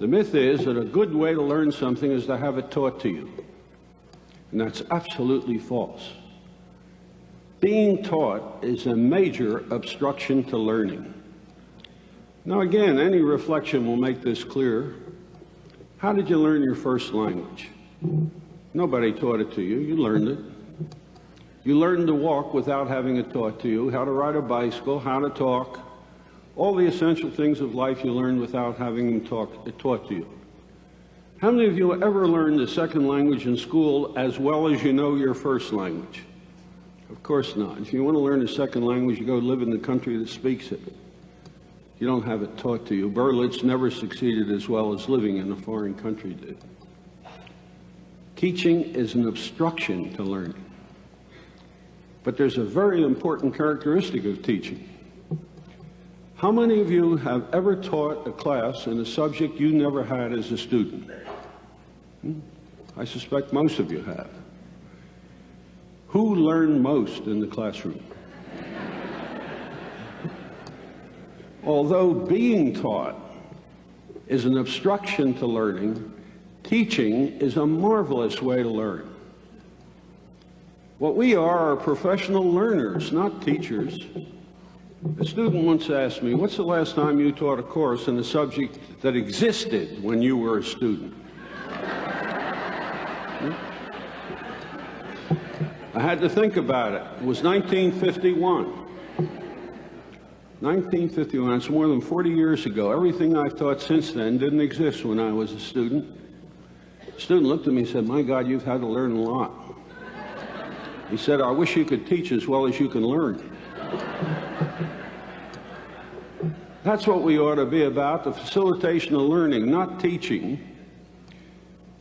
The myth is that a good way to learn something is to have it taught to you. And that's absolutely false. Being taught is a major obstruction to learning. Now again, any reflection will make this clear. How did you learn your first language? Nobody taught it to you. You learned it. You learned to walk without having it taught to you, how to ride a bicycle, how to talk. All the essential things of life you learned without having them taught to you. How many of you ever learned a second language in school as well as you know your first language? Of course not. If you want to learn a second language, you go live in the country that speaks it. You don't have it taught to you. Berlitz never succeeded as well as living in a foreign country did. Teaching is an obstruction to learning. But there's a very important characteristic of teaching. How many of you have ever taught a class in a subject you never had as a student? I suspect most of you have. Who learned most in the classroom? Although being taught is an obstruction to learning, teaching is a marvelous way to learn. What we are professional learners, not teachers. A student once asked me, "What's the last time you taught a course in a subject that existed when you were a student?" I had to think about it. It was 1951. 1951, it's more than 40 years ago. Everything I've taught since then didn't exist when I was a student. The student looked at me and said, "My God, you've had to learn a lot." He said, "I wish you could teach as well as you can learn." That's what we ought to be about, the facilitation of learning, not teaching.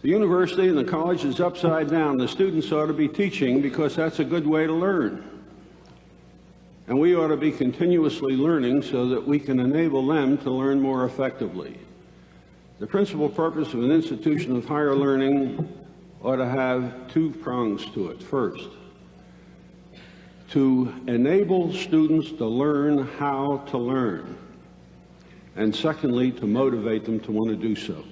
The university and the college is upside down. The students ought to be teaching because that's a good way to learn. And we ought to be continuously learning so that we can enable them to learn more effectively. The principal purpose of an institution of higher learning ought to have two prongs to it. First, to enable students to learn how to learn. And secondly, to motivate them to want to do so.